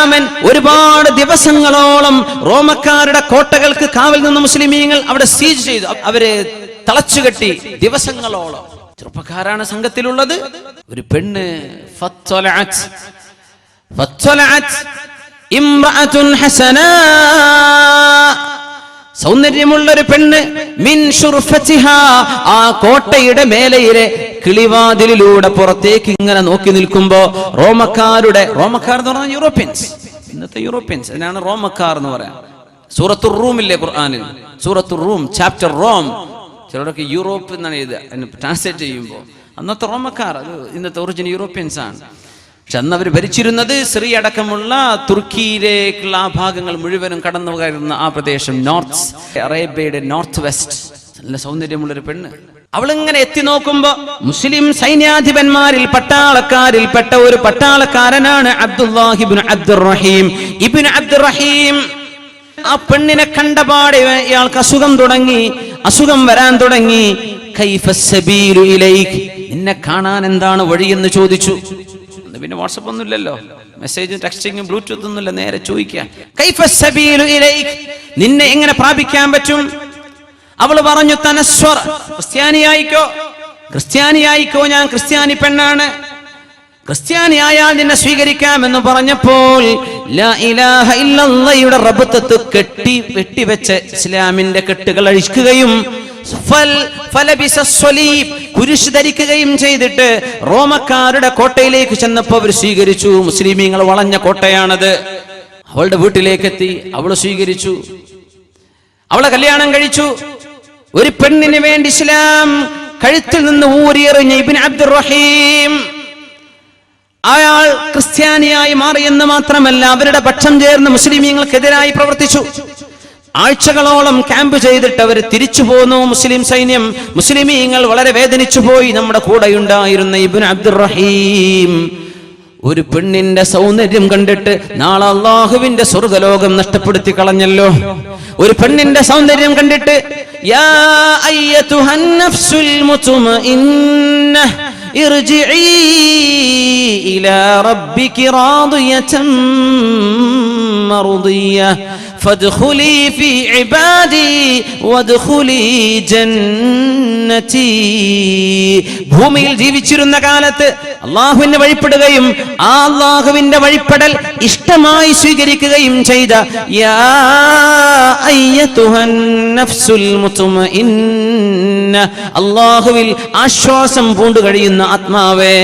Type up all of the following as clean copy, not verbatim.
അയ്യാമൻ, ഒരുപാട് ദിവസങ്ങളോളം റോമക്കാരുടെ കോട്ടകൾക്ക് കാവൽ നിന്ന മുസ്ലിമീങ്ങൾ അവിടെ സീജ് ചെയ്തു, അവരെ തളച്ചുകെട്ടി ദിവസങ്ങളോളം. ചെറുപ്പക്കാരാണ് സംഘത്തിലുള്ളത്. ഒരു പെണ്ണ് ഇംറഅത്തുൻ ഹസനാ, സൗന്ദര്യമുള്ളൊരു പെണ്ണ്, മിൻ ശുർഫതിഹാ, ആ കോട്ടയുടെ മേലയിലെ കിളിവാതിലിലൂടെ പുറത്തേക്ക് ഇങ്ങനെ നോക്കി നിൽക്കുമ്പോ റോമക്കാർ എന്ന് പറഞ്ഞാൽ യൂറോപ്യൻസ്, ഇന്നത്തെ യൂറോപ്യൻസ്, അതിനാണ് റോമക്കാർ എന്ന് പറയാം. സൂറത്തുർ റൂമില്ലേ ഖുർആനിൽ, സൂറത്തുർ റൂം ചാപ്റ്റർ റോം, ചിലരൊക്കെ യൂറോപ്പ് എന്നാണ് എഴുതുക ട്രാൻസ്ലേറ്റ് ചെയ്യുമ്പോൾ. അന്നത്തെ റോമക്കാർ അത് ഇന്നത്തെ ഒറിജിനൽ യൂറോപ്യൻസ് ആണ്. പക്ഷെ അന്ന് അവർ ഭരിച്ചിരുന്നത് സിറിയ അടക്കമുള്ള തുർക്കിയിലേക്കുള്ള ആ ഭാഗങ്ങൾ മുഴുവനും കടന്നു കയറുന്ന ആ പ്രദേശം, നോർത്ത് അറേബ്യയുടെ നോർത്ത് വെസ്റ്റ്. നല്ല സൗന്ദര്യമുള്ളൊരു പെണ്ണ്. അവളിങ്ങനെ എത്തി നോക്കുമ്പോ മുസ്ലിം സൈന്യാധിപന്മാരിൽ പട്ടാളക്കാരിൽപ്പെട്ട ഒരു പട്ടാളക്കാരനാണ് അബ്ദുല്ലാഹി ഇബ്നു അബ്ദുറഹീം. ആ പെണ്ണിനെ കണ്ടപാടെ ഇയാൾക്ക് അസുഖം വരാൻ തുടങ്ങി. കൈഫസ്സബീലു ഇലൈക്, നിന്നെ കാണാൻ എന്താണ് വഴിയെന്ന് ചോദിച്ചു. പിന്നെ വാട്സപ്പ് ഒന്നും ഇല്ലല്ലോ, മെസ്സേജും ടെക്സ്റ്റിങ്ങും ബ്ലൂടൂത്ത് ഒന്നുമില്ല, നേരെ ചോദിക്കാം. കൈഫസ്സബീലു ഇലൈക്, നിന്നെ എങ്ങനെ പ്രാപിക്കാൻ പറ്റും? അവള് പറഞ്ഞു, തനസ്വർ, ക്രിസ്ത്യാനിയായിക്കോ, ഞാൻ ക്രിസ്ത്യാനി പെണ്ണാണ്, ക്രിസ്ത്യാനിയായാൽ നിന്നെ സ്വീകരിക്കാമെന്ന് പറഞ്ഞപ്പോൾ ലാ ഇലാഹ ഇല്ലല്ലാഹയുടെ റബ്ബത്ത് വെട്ടിവെച്ച ഇസ്ലാമിന്റെ കെട്ടുകൾ അഴിക്കുകയും കുരിശ് ധരിക്കുകയും ചെയ്തിട്ട് റോമക്കാരുടെ കോട്ടയിലേക്ക് ചെന്നപ്പോൾ അവർ സ്വീകരിച്ചു. മുസ്ലിമീങ്ങൾ വളഞ്ഞ കോട്ടയാണത്. അവളുടെ വീട്ടിലേക്ക് എത്തി, അവള് സ്വീകരിച്ചു, അവളെ കല്യാണം കഴിച്ചു. ഒരു പെണ്ണിന് വേണ്ടി ഇസ്ലാം കഴുത്തിൽ നിന്ന് ഊരിയെറിഞ്ഞ ഇബ്നു അബ്ദുറഹീം അയാൾ ക്രിസ്ത്യാനിയായി മാറിയെന്ന് മാത്രമല്ല, അവരുടെ പക്ഷം ചേർന്ന് മുസ്ലിമീങ്ങൾക്കെതിരായി പ്രവർത്തിച്ചു. ആഴ്ചകളോളം ക്യാമ്പ് ചെയ്തിട്ട് അവർ തിരിച്ചു പോന്നു മുസ്ലിം സൈന്യം. മുസ്ലിമീങ്ങൾ വളരെ വേദനിച്ചു പോയി. നമ്മുടെ കൂടെയുണ്ടായിരുന്ന ഇബ്നു അബ്ദുറഹീം ഒരു പെണ്ണിന്റെ സൗന്ദര്യം കണ്ടിട്ട് നാളെ അല്ലാഹുവിന്റെ സ്വർഗ്ഗലോകം നഷ്ടപ്പെടുത്തി കളഞ്ഞല്ലോ. ഒരു പെണ്ണിന്റെ സൗന്ദര്യം കണ്ടിട്ട് യാ അയ്യതുഹൻ നഫ്സുൽ മുത്മഇന്ന ഇർജിഇ ഇലാ റബ്ബികി റാദിയതൻ മർദിയ ഫദ്ഖുലി ഫീ ഇബാദി വദ്ഖുലി ജന്നതി. ഭൂമിയിൽ ജീവിച്ചിരുന്ന കാലത്ത് അല്ലാഹുവിനെ വഴിപ്പെടുകയും ആ അല്ലാഹുവിന്റെ വഴിപ്പെടൽ ഇഷ്ടമായി സ്വീകരിക്കുകയും ചെയ്ത യാ അയ്യതുഹൻ നഫ്സുൽ മുത്മഇന്ന, അല്ലാഹുവിൽ ആശ്വാസം പൂണ്ടു കഴിയുന്ന ആത്മാവേ,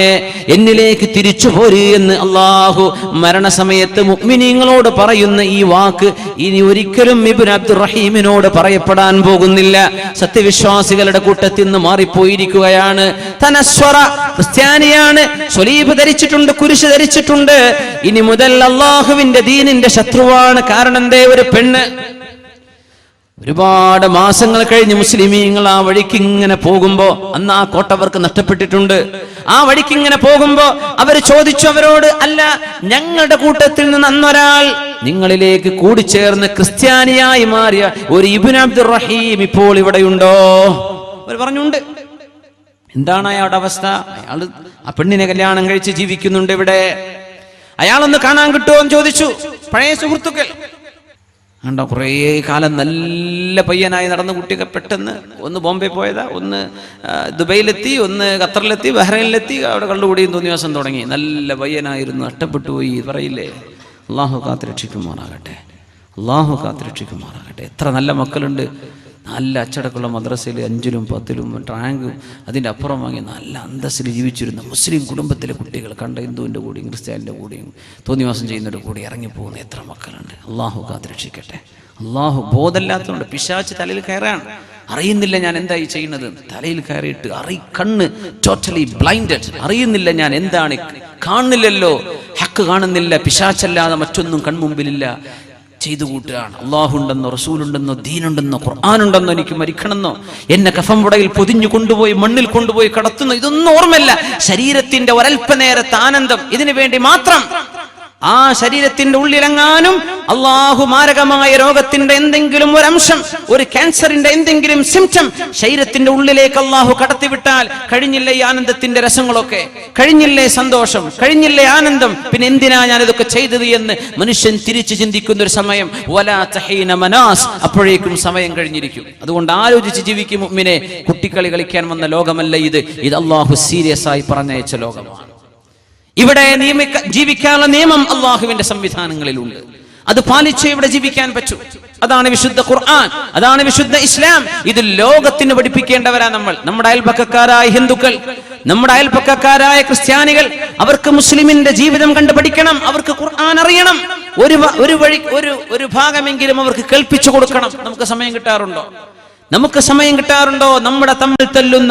എന്നിലേക്ക് തിരിച്ചു പോരൂ എന്ന് അല്ലാഹു മരണസമയത്ത് മുഅ്മിനീങ്ങളോട് പറയുന്ന ഈ വാക്ക് ഇനി ഒരിക്കലും ഇബ്നു അബ്ദുറഹീമിനോട് പറയപ്പെടാൻ പോകുന്നില്ല. സത്യവിശ്വാസികളുടെ കൂട്ടത്തിൽ നിന്ന് മാറിപ്പോയിരിക്കുകയാണ്. തനസ്വറ, ക്രിസ്ത്യാനിയാണ്, സ്വലീബ് ധരിച്ചിട്ടുണ്ട്, കുരിശ് ധരിച്ചിട്ടുണ്ട്. ഇനി മുതൽ അല്ലാഹുവിന്റെ ദീനിന്റെ ശത്രുവാണ്. കാരണം എന്തേ? ഒരു പെണ്ണ്. ഒരുപാട് മാസങ്ങൾ കഴിഞ്ഞ് മുസ്ലിമീങ്ങൾ ആ വഴിക്ക് ഇങ്ങനെ പോകുമ്പോ, അന്ന് ആ കോട്ടവർക്ക് നഷ്ടപ്പെട്ടിട്ടുണ്ട്. ആ വഴിക്ക് ഇങ്ങനെ പോകുമ്പോ അവർ ചോദിച്ചു അവരോട്, അല്ല, ഞങ്ങളുടെ കൂട്ടത്തിൽ നിന്ന് അന്നൊരാൾ നിങ്ങളിലേക്ക് കൂടിച്ചേർന്ന് ക്രിസ്ത്യാനിയായി മാറിയ ഒരു ഇബ്നു അബ്ദുറഹീം ഇപ്പോൾ ഇവിടെയുണ്ടോ? അവർ പറഞ്ഞുണ്ട്. എന്താണ് അയാളുടെ അവസ്ഥ? അയാൾ ആ പെണ്ണിനെ കല്യാണം കഴിച്ച് ജീവിക്കുന്നുണ്ട് ഇവിടെ. അയാളൊന്ന് കാണാൻ കിട്ടുമോ എന്ന് ചോദിച്ചു. പഴയ സുഹൃത്തുക്കൾ കണ്ടോ, കുറേ കാലം നല്ല പയ്യനായി നടന്ന കുട്ടിയൊക്കെ പെട്ടെന്ന് ഒന്ന് ബോംബെ പോയതാ, ഒന്ന് ദുബൈയിലെത്തി, ഒന്ന് ഖത്തറിലെത്തി, ബഹ്റൈനിലെത്തി, അവിടെ കള്ളുകൂടിയും തോന്നിവാസം തുടങ്ങി. നല്ല പയ്യനായിരുന്നു, നഷ്ടപ്പെട്ടു പോയി പറയില്ലേ. അള്ളാഹു കാത്തുരക്ഷിക്കുമാറാകട്ടെ, അള്ളാഹു കാത്തുരക്ഷിക്കുമാറാകട്ടെ. എത്ര നല്ല മക്കളുണ്ട്, നല്ല അച്ചടക്കമുള്ള മദ്രസയിൽ 5ലും 10ലും റാങ്കും അതിൻ്റെ അപ്പുറം വാങ്ങി നല്ല അന്തസ്സിൽ ജീവിച്ചിരുന്ന മുസ്ലിം കുടുംബത്തിലെ കുട്ടികൾ കണ്ട ഹിന്ദുവിൻ്റെ കൂടെയും ക്രിസ്ത്യാനിൻ്റെ കൂടെയും തോന്നിവാസം ചെയ്യുന്നവരുടെ കൂടി ഇറങ്ങിപ്പോകുന്ന എത്ര മക്കളുണ്ട്. അള്ളാഹു കാത്തുരക്ഷിക്കട്ടെ. അള്ളാഹു ബോധമില്ലാത്തതുകൊണ്ട് പിശാച് തലയിൽ കയറാൻ അറിയുന്നില്ല ഞാൻ എന്തായി ചെയ്യുന്നത്. തലയിൽ കയറിയിട്ട് കണ്ണ് ടോട്ടലി ബ്ലൈൻഡഡ്, അറിയുന്നില്ല ഞാൻ എന്താണ്, കാണുന്നില്ലല്ലോ, ഹക്ക് കാണുന്നില്ല, പിശാചല്ലാതെ മറ്റൊന്നും കൺമുമ്പിലില്ല, ചെയ്തു കൂട്ടുകയാണ്. അള്ളാഹുണ്ടെന്നോ റസൂലുണ്ടെന്നോ ദീനുണ്ടെന്നോ ഖുർആനുണ്ടെന്നോ എനിക്ക് മരിക്കണമെന്നോ എന്നെ കഫംപുടയിൽ പൊതിഞ്ഞു കൊണ്ടുപോയി മണ്ണിൽ കൊണ്ടുപോയി കടത്തുന്നു, ഇതൊന്നും ഓർമ്മയില്ല. ശരീരത്തിന്റെ ഒരൽപ്പനേരത്തെ ആനന്ദം, ഇതിനു വേണ്ടി മാത്രം ആ ശരീരത്തിന്റെ ഉള്ളിലെങ്ങാനും അള്ളാഹു മാരകമായ രോഗത്തിന്റെ എന്തെങ്കിലും ഒരു അംശം, ഒരു ക്യാൻസറിന്റെ എന്തെങ്കിലും സിംറ്റം ശരീരത്തിന്റെ ഉള്ളിലേക്ക് അള്ളാഹു കടത്തിവിട്ടാൽ കഴിഞ്ഞില്ലേ ഈ ആനന്ദത്തിന്റെ രസങ്ങളൊക്കെ, കഴിഞ്ഞില്ലേ സന്തോഷം, കഴിഞ്ഞില്ലേ ആനന്ദം, പിന്നെ എന്തിനാ ഞാൻ ഇതൊക്കെ ചെയ്തത് എന്ന് മനുഷ്യൻ തിരിച്ചു ചിന്തിക്കുന്ന ഒരു സമയം. വലാ തഹീന മനാസ്, അപ്പോഴേക്കും സമയം കഴിഞ്ഞിരിക്കും. അതുകൊണ്ട് ആലോചിച്ച് ജീവിക്കും മുഅ്മിനെ. കുട്ടികളി കളിക്കാൻ വന്ന ലോകമല്ല ഇത്. ഇത് അള്ളാഹു സീരിയസ് ആയി പറഞ്ഞയച്ച ലോകമാണ്. ഇവിടെ ജീവിക്കാനുള്ള നിയമം അള്ളാഹുവിന്റെ സംവിധാനങ്ങളിലുണ്ട്. അത് പാലിച്ചേ ഇവിടെ ജീവിക്കാൻ പറ്റൂ. അതാണ് വിശുദ്ധ ഖുർആൻ, അതാണ് വിശുദ്ധ ഇസ്ലാം. ഇത് ലോകത്തിന് പഠിപ്പിക്കേണ്ടവരാ നമ്മൾ. നമ്മുടെ അയൽപക്കക്കാരായ ഹിന്ദുക്കൾ, നമ്മുടെ അയൽപക്കക്കാരായ ക്രിസ്ത്യാനികൾ, അവർക്ക് മുസ്ലിമിന്റെ ജീവിതം കണ്ട് പഠിക്കണം. അവർക്ക് ഖുർആൻ അറിയണം. ഒരു ഭാഗമെങ്കിലും അവർക്ക് കേൾപ്പിച്ചു കൊടുക്കണം. നമുക്ക് സമയം കിട്ടാറുണ്ടോ? നമ്മുടെ തമ്മിൽ തല്ലും,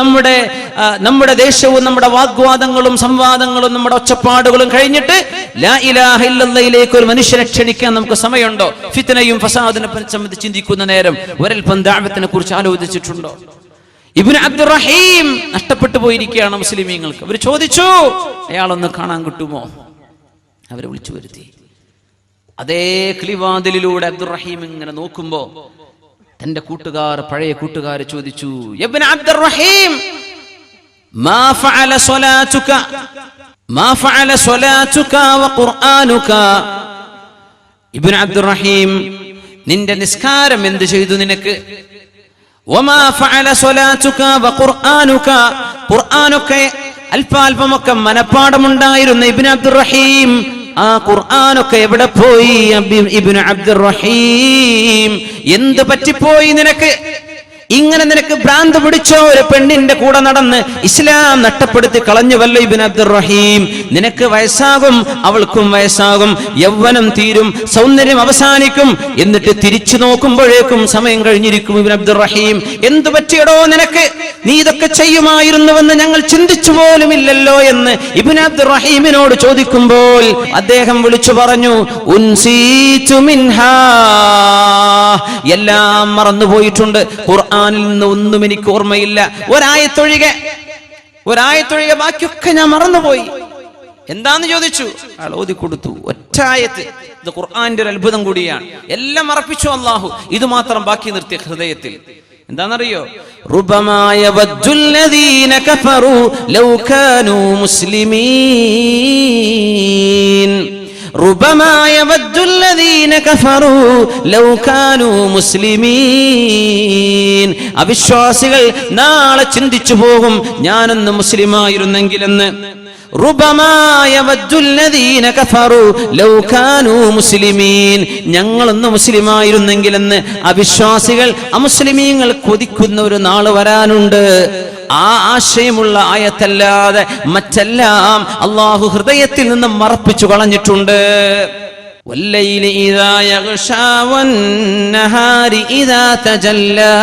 നമ്മുടെ ദേശവും, നമ്മുടെ വാഗ്വാദങ്ങളും സംവാദങ്ങളും നമ്മുടെ ഒച്ചപ്പാടുകളും കഴിഞ്ഞിട്ട് ലാ ഇലാഹ ഇല്ലല്ലാഹിലേക്ക് ഒരു മനുഷ്യനെ ക്ഷണിക്കാൻ നമുക്ക് സമയമുണ്ടോ? ഫിത്നയും ഫസാദിനെ സംബന്ധിച്ച് ചിന്തിക്കുന്ന നേരം ഒരൽപ്പം ദഅവത്തിനെ കുറിച്ച് ആലോചിച്ചിട്ടുണ്ടോ? ഇബ്നു അബ്ദുറഹീം നഷ്ടപ്പെട്ടു പോയിരിക്കുകയാണ് മുസ്ലിമീങ്ങൾക്ക്. അവർ ചോദിച്ചു, അയാളൊന്ന് കാണാൻ കിട്ടുമോ? അവരെ വിളിച്ചു വരുത്തി. അതേ കിളിവാതിലിലൂടെ അബ്ദുറഹീം ഇങ്ങനെ നോക്കുമ്പോ തന്റെ പഴയ കൂട്ടുകാർ ചോദിച്ചു, ഇബ്നു അബ്ദുറഹീം മാ ഫഅല സ്വലാതുക വ ഖുർആനുക. ഇബ്നു അബ്ദുറഹീം, നിന്റെ നിസ്കാരം എന്ത് ചെയ്തു നിനക്ക്? വമാ ഫഅല സ്വലാതുക വ ഖുർആനുക. ഖുർആനൊക്കെ അല്പാൽപമൊക്കെ മനപ്പാഠമുണ്ടായിരുന്ന ഇബ്നു അബ്ദുറഹീം, ആ ഖുർആനൊക്കെ എവിടെ പോയി? ഇബ്നു അബ്ദുറഹീം, എന്ത് പറ്റിപ്പോയി നിനക്ക്? ഇങ്ങനെ നിനക്ക് ഭ്രാന്ത് പിടിച്ചോ? ഒരു പെണ്ണിന്റെ കൂടെ നടന്ന് ഇസ്ലാം നഷ്ടപ്പെടുത്തി കളഞ്ഞുവല്ലോ ഇബ്നു അബ്ദുറഹീം. നിനക്ക് വയസ്സാകും, അവൾക്കും വയസ്സാകും, യൗവനം തീരും, സൗന്ദര്യം അവസാനിക്കും. എന്നിട്ട് തിരിച്ചു നോക്കുമ്പോഴേക്കും സമയം കഴിഞ്ഞിരിക്കും. ഇബ്നു അബ്ദുറഹീം, എന്തു പറ്റിയടോ നിനക്ക്? നീ ഇതൊക്കെ ചെയ്യുമായിരുന്നുവെന്ന് ഞങ്ങൾ ചിന്തിച്ചു പോലുമില്ലല്ലോ എന്ന് ഇബ്നു അബ്ദുറഹീമിനോട് ചോദിക്കുമ്പോൾ അദ്ദേഹം വിളിച്ചു പറഞ്ഞു, ഉൻസീതു മിൻഹാ, എല്ലാം മറന്നുപോയിട്ടുണ്ട്. ഖുർആനിൽ നിന്ന് ഒന്നും എനിക്ക് ഓർമ്മയില്ല. ഒരായത്തൊഴികെ ബാക്കിയൊക്കെ ഞാൻ മറന്നുപോയി. എന്താന്ന് ചോദിച്ചു. അയാൾ ഓതി കൊടുത്തു ഒറ്റായത്ത്. ഇത് ഖുർആന്റെ ഒരു അത്ഭുതം കൂടിയാണ്. എല്ലാം മറപ്പിച്ചു അല്ലാഹു, ഇത് മാത്രം ബാക്കി നിർത്തിയ ഹൃദയത്തിൽ. എന്താണെന്നറിയോ? റുബമാ യവദ്ദുല്ലദീന കഫറു ലൗ കാനൂ മുസ്ലിമീൻ. റുബമാ യവദ്ദുല്ലദീന കഫറു ലൗ കാനൂ മുസ്ലിമീൻ. അവിശ്വാസികൾ നാളെ ചിന്തിച്ചു പോകും, ഞാനൊന്ന് മുസ്ലിമായിരുന്നെങ്കിലെന്ന്. റുബമാ യവദ്ദുല്ലദീന കഫറു ലൗ കാനൂ മുസ്ലിമീൻ. ഞങ്ങളൊന്ന് മുസ്ലിമായിരുന്നെങ്കിലെന്ന് അവിശ്വാസികൾ, അമുസ്ലിമീങ്ങൾ കൊതിക്കുന്ന ഒരു നാള് വരാനുണ്ട്. ആ ആശയമുള്ള ആയത്തല്ലാതെ മറ്റെല്ലാം അല്ലാഹു ഹൃദയത്തിൽ നിന്ന് മറപ്പിച്ചു കളഞ്ഞിട്ടുണ്ട്. വല്ലൈലി ഇദാ യഗ്ശാ വന്നഹാരി ഇദാ തജല്ലാ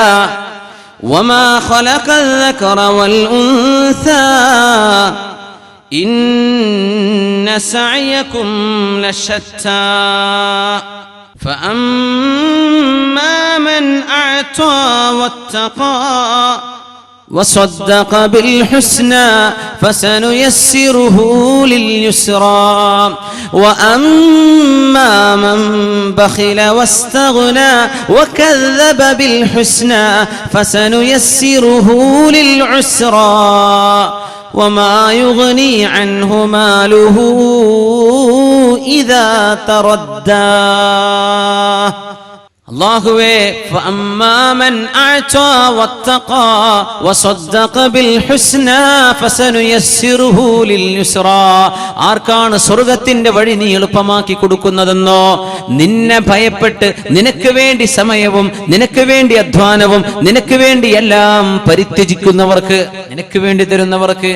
വമാ ഖലഖൽ ദകറ വൽ ഉൻസാ ഇന്ന സഅയകും ലശത്താ ഫഅമ്മാ മൻ അഅതാ വത്തഖാ وصدق بالحسنى فسنيسره لليسرى وأما من بخل واستغنى وكذب بالحسنى فسنيسره للعسرى وما يغني عنه ماله إذا تردى. അല്ലാഹുവേ, ഫഅമ്മാ മൻ അഅതാ വത്തഖാ വസദ്ദഖ ബിൽ ഹുസ്നാ ഫസനുയസ്സിറുഹു ലിൽ യുസ്റാ. ആർക്കാണ് സ്വർഗ്ഗത്തിന്റെ വഴി നീ എളുപ്പമാക്കി കൊടുക്കുന്നതെന്നോ, നിന്നെ ഭയപ്പെട്ട് നിനക്ക് വേണ്ടി സമയവും നിനക്ക് വേണ്ടി അധ്വാനവും നിനക്ക് വേണ്ടി എല്ലാം പരിത്യജിക്കുന്നവർക്ക്, നിനക്ക് വേണ്ടി തരുന്നവർക്ക്.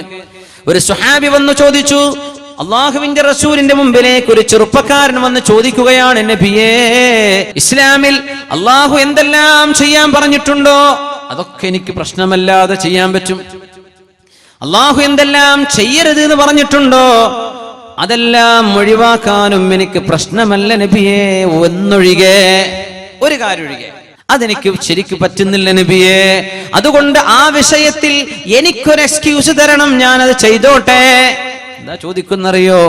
ഒരു സ്വഹാബി വന്നു ചോദിച്ചു, അള്ളാഹുവിന്റെ റസൂലിന്റെ മുമ്പിലേക്ക് ഒരു ചെറുപ്പക്കാരൻ വന്ന് ചോദിക്കുകയാണ്, നബിയേ, ഇസ്ലാമിൽ അള്ളാഹു എന്തെല്ലാം ചെയ്യാൻ പറഞ്ഞിട്ടുണ്ടോ അതൊക്കെ എനിക്ക് പ്രശ്നമല്ലാതെ ചെയ്യാൻ പറ്റും. അള്ളാഹു എന്തെല്ലാം ചെയ്യരുത് എന്ന് പറഞ്ഞിട്ടുണ്ടോ അതെല്ലാം ഒഴിവാക്കാനും എനിക്ക് പ്രശ്നമല്ല നബിയേ. ഒന്നൊഴികെ, ഒരു കാര്യം ഒഴികെ, അതെനിക്ക് ശരിക്ക് പറ്റുന്നില്ല നബിയേ. അതുകൊണ്ട് ആ വിഷയത്തിൽ എനിക്കൊരു എക്സ്ക്യൂസ് തരണം, ഞാനത് ചെയ്തോട്ടെ. എന്താ ചോദിക്കുന്നറിയോ?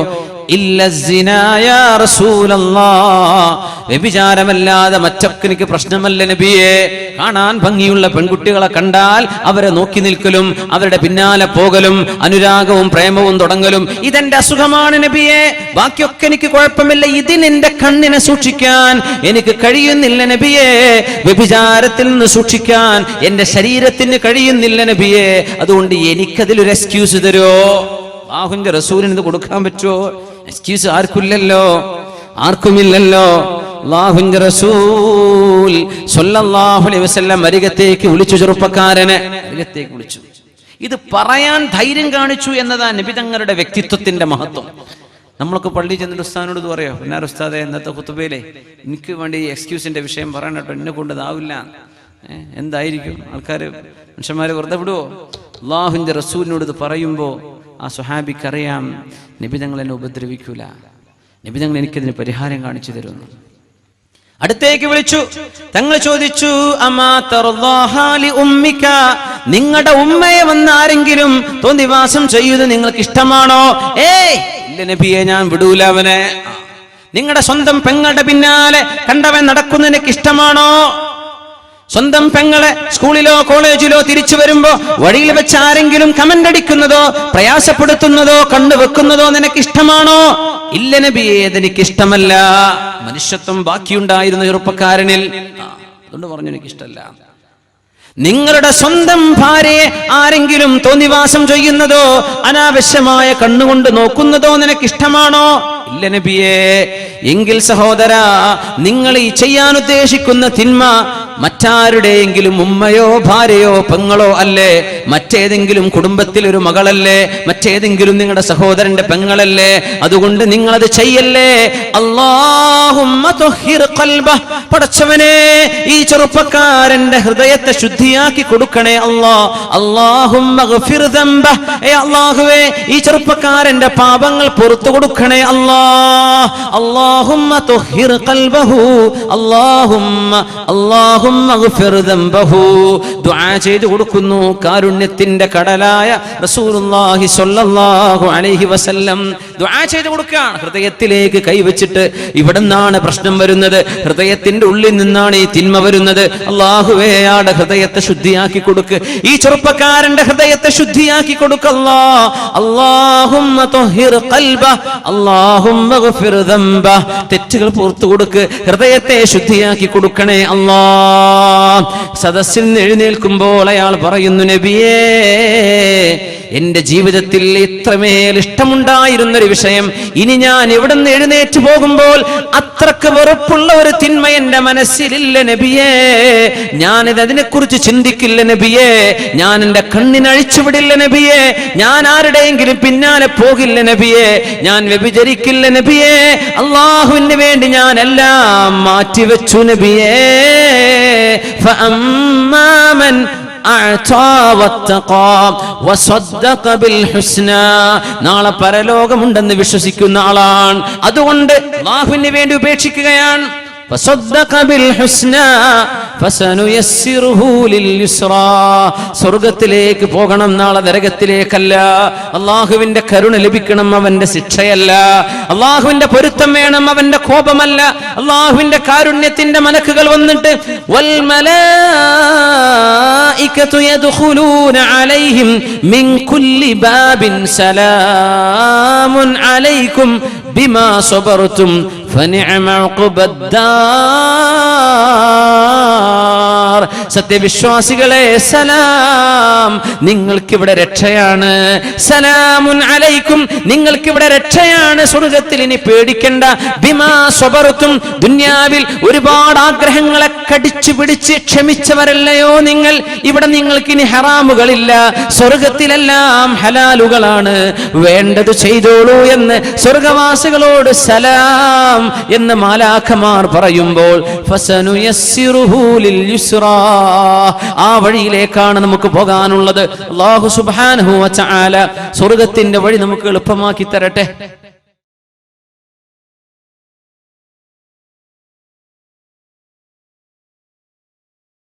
ഇല്ല സിനാ യാ റസൂലല്ലാഹ്, വ്യഭിചാരമല്ലാതെ മറ്റൊക്കെ എനിക്ക് പ്രശ്നമല്ല നബിയെ. കാണാൻ ഭംഗിയുള്ള പെൺകുട്ടികളെ കണ്ടാൽ അവരെ നോക്കി നിൽക്കലും അവരുടെ പിന്നാലെ പോകലും അനുരാഗവും പ്രേമവും തുടങ്ങലും ഇതെന്റെ അസുഖമാണ് നബിയെ. ബാക്കിയൊക്കെ എനിക്ക് കുഴപ്പമില്ല, ഇതിനെന്റെ കണ്ണിനെ സൂക്ഷിക്കാൻ എനിക്ക് കഴിയുന്നില്ല നബിയെ. വ്യഭിചാരത്തിൽ നിന്ന് സൂക്ഷിക്കാൻ എന്റെ ശരീരത്തിന് കഴിയുന്നില്ല നബിയെ. അതുകൊണ്ട് എനിക്കതിലൊരു എക്സ്ക്യൂസ് തരുമോ? അല്ലാഹുവിന്റെ റസൂലിന് ഇത് കൊടുക്കാൻ പറ്റുമോ? എക്സ്ക്യൂസ് ആർക്കില്ലല്ലോ, ആർക്കുമില്ലല്ലോ. അല്ലാഹുവിന്റെ റസൂൽ സ്വല്ലല്ലാഹു അലൈഹി വസല്ലം അരികത്തേക്ക് വിളിച്ചു, ചെറുപ്പക്കാരനെ അരികത്തേക്ക് വിളിച്ചു. ഇത് പറയാൻ ധൈര്യം കാണിച്ചു എന്നതാണ് നബി തങ്ങളുടെ വ്യക്തിത്വത്തിന്റെ മഹത്വം. നമ്മളൊക്കെ പള്ളി ചെന്നിട്ട് ഉസ്താദിനോട് ഇത് പറയോ, പിന്നെ ഉസ്താദെ ഇന്നത്തെ ഖുതുബയിലെ എനിക്ക് വേണ്ടി എക്സ്ക്യൂസിന്റെ വിഷയം പറയണം കേട്ടോ, എന്നെ കൊണ്ട് ഇതാവില്ല. എന്തായിരിക്കും ആൾക്കാർ, മനുഷ്യന്മാർ വെറുതെ വിടുവോ? അല്ലാഹുവിന്റെ റസൂലിനോട് ഇത് പറയുമ്പോൾ ആ സ്വഹാബിക്കറിയാം നബി തങ്ങൾ എന്നെ ഉപദ്രവിക്കൂല, നബി തങ്ങൾ എനിക്കതിന് പരിഹാരം കാണിച്ചു തരുന്നു. അടുത്തേക്ക് വിളിച്ചു. തങ്ങൾ ചോദിച്ചു, അമാ തർദാഹാ ലി ഉമ്മിക, നിങ്ങളുടെ ഉമ്മയെ വന്ന് ആരെങ്കിലും തോന്നിവാസം ചെയ്യുന്നത് നിങ്ങൾക്ക് ഇഷ്ടമാണോ? ഏയ് ഇല്ല നബിയെ, ഞാൻ വിടൂല അവനെ. നിങ്ങളുടെ സ്വന്തം പെങ്ങളുടെ പിന്നാലെ കണ്ടവൻ നടക്കുന്നത് എനിക്ക് ഇഷ്ടമാണോ? സ്വന്തം പെങ്ങളെ സ്കൂളിലോ കോളേജിലോ തിരിച്ചു വരുമ്പോ വഴിയിൽ വെച്ച് ആരെങ്കിലും കമന്റ് അടിക്കുന്നതോ പ്രയാസപ്പെടുത്തുന്നതോ കണ്ടുവെക്കുന്നതോ നിനക്ക് ഇഷ്ടമാണോ? ഇല്ല നബിയെ, അതെനിക്ക് ഇഷ്ടമല്ല. മനുഷ്യത്വം ബാക്കിയുണ്ടായിരുന്ന ചെറുപ്പക്കാരനിൽ, അതുകൊണ്ട് പറഞ്ഞു എനിക്കിഷ്ടമല്ല. നിങ്ങളുടെ സ്വന്തം ഭാര്യയെ ആരെങ്കിലും തോന്നിവാസം ചെയ്യുന്നതോ അനാവശ്യമായ കണ്ണുകൊണ്ട് നോക്കുന്നതോ നിനക്ക് ഇഷ്ടമാണോ? ഇല്ല നബിയെ. എങ്കിൽ സഹോദരാ, നിങ്ങൾ ഈ ചെയ്യാൻ ഉദ്ദേശിക്കുന്ന തിന്മ മറ്റാരുടെയെങ്കിലും ഉമ്മയോ ഭാര്യയോ പെങ്ങളോ അല്ലേ? മറ്റേതെങ്കിലും കുടുംബത്തിൽ ഒരു മകളല്ലേ? മറ്റേതെങ്കിലും നിങ്ങളുടെ സഹോദരന്റെ പെങ്ങളല്ലേ? അതുകൊണ്ട് നിങ്ങളത് ചെയ്യല്ലേ. അല്ലാഹുമ്മ തുഹിർ ഖൽബഹ്, പടച്ചവനെ ഈ ചെറുപ്പക്കാരന്റെ ഹൃദയത്തെ ശുദ്ധിയാക്കി കൊടുക്കണേ അല്ലാ. അല്ലാഹുമ്മ ഗഫിർ ദംബഹ്, അല്ലാഹുവേ ഈ ചെറുപ്പക്കാരന്റെ പാപങ്ങൾ പുറത്തു കൊടുക്കണേ അല്ലാ. അല്ലാഹുമ്മ തുഹിർ ഖൽബഹു, അല്ലാഹുമ്മ ഗഫിർ ദംബഹു. ദുആ ചെയ്തു കൊടുക്കുന്നു കാരുണ്യത്തിന്റെ കടലായ റസൂലുള്ളാഹി സ്വല്ലല്ലാഹു അലൈഹി വസല്ലം. ദുആ ചെയ്തു കൊടുക്കുകയാണ് ഹൃദയത്തിലേക്ക് കൈവച്ചിട്ട്. ഇവിടെ നിന്നാണ് പ്രശ്നം വരുന്നത്, ഹൃദയത്തിന്റെ ഉള്ളിൽ നിന്നാണ് ഈ തിന്മ വരുന്നത്. അല്ലാഹുവേ ആടെ ഹൃദയത്തെ ശുദ്ധിയാക്കി കൊടുക്ക്, ഈ ചെറുപ്പക്കാരന്റെ ഹൃദയത്തെ ശുദ്ധിയാക്കി കൊടുക്കല്ലാ. അല്ലാഹുമ്മ തുഹിർ ഖൽബഹ, അല്ലാഹുമ്മ ഗഫിർ ദംബഹ. തെറ്റുകൾ പുറത്തു കൊടുക്ക്, ഹൃദയത്തെ ശുദ്ധിയാക്കി കൊടുക്കണേ അല്ലാ. സദസ്സിൽ നിന്ന് എഴുന്നേൽക്കുമ്പോൾ അയാൾ പറയുന്നു, നബിയേ എന്റെ ജീവിതത്തിൽ ഇത്രമേൽ ഇഷ്ടമുണ്ടായിരുന്നൊരു വിഷയം ഇനി ഞാൻ എവിടെ നിന്ന് എഴുന്നേറ്റ് പോകുമ്പോൾ അത്രക്ക് വെറുപ്പുള്ള ഒരു തിന്മ എന്റെ മനസ്സിലില്ല നബിയേ. ഞാനിത് അതിനെക്കുറിച്ച് ചിന്തിക്കില്ല നബിയേ. ഞാൻ എന്റെ കണ്ണിനഴിച്ചുവിടില്ല നബിയേ. ഞാൻ ആരുടെയെങ്കിലും പിന്നാലെ പോകില്ല നബിയേ. ഞാൻ വ്യഭിചരിക്കില്ല നബിയേ. അല്ലാഹുവിന് വേണ്ടി ഞാൻ എല്ലാം മാറ്റിവെച്ചു നബിയേ. فأما من أعطى واتقى وصدق بالحسنى, നാളെ പരലോകമുണ്ടെന്ന് വിശ്വസിക്കുന്ന ആളാണ്. അതുകൊണ്ട് അല്ലാഹുവിന് വേണ്ടി ഉപേക്ഷിക്കുകയാണ്. فصدق بالحسنى فسنيسره لليسرى, സ്വർഗ്ഗത്തിലേക്ക് പോകണം, നാളെ നരകത്തിലേക്കല്ല. അല്ലാഹുവിന്റെ കരുണ ലഭിക്കണം, അവന്റെ ശിക്ഷയല്ല. അല്ലാഹുവിന്റെ പൊരുത്തം വേണം, അവന്റെ കോപമല്ല. അല്ലാഹുവിന്റെ കാരുണ്യത്തിന്റെ മലക്കുകൾ വന്നിട്ട് വൽ മലായികതു യദ്ഖുലൂന അലൈഹിം മിൻ കുല്ലി ബാബിൻ സലാമുൻ അലൈക്കും ബിമാ സബർതും ഫനിഅമ ഉഖബദ്ദാർ. സത്യവിശ്വാസികളെ സലാം, നിങ്ങൾക്കിവിടെ രക്ഷയാണ്. സലാമുൻ അലൈക്കും, നിങ്ങൾക്കിവിടെ രക്ഷയാണ്. സ്വർഗ്ഗത്തിൽ ഇനി പേടിക്കണ്ട. ബിമാ സബർതും, ദുനിയാവിൽ ഒരുപാട് ആഗ്രഹങ്ങളെ കടിച്ചു പിടിച്ച് ക്ഷമിച്ചവരല്ലയോ നിങ്ങൾ? ഇവിടെ നിങ്ങൾക്കിനി ഹറാമുകളില്ല, സ്വർഗ്ഗത്തിലെല്ലാം ഹലാലുകളാണ്. വേണ്ടത് ചെയ്തോളൂ എന്ന് സ്വർഗവാസികളോട് സലാം എന്ന് മാലാഖമാർ പറയുമ്പോൾ ഫസനുയസ്സിറുഹു ലിൽയുസ്റാ, ആ വഴിയിലേക്കാണ് നമുക്ക് പോകാനുള്ളത്. അല്ലാഹു സുബ്ഹാനഹു വ തആല സ്വർഗ്ഗത്തിന്റെ വഴി നമുക്ക് എളുപ്പമാക്കി തരട്ടെ.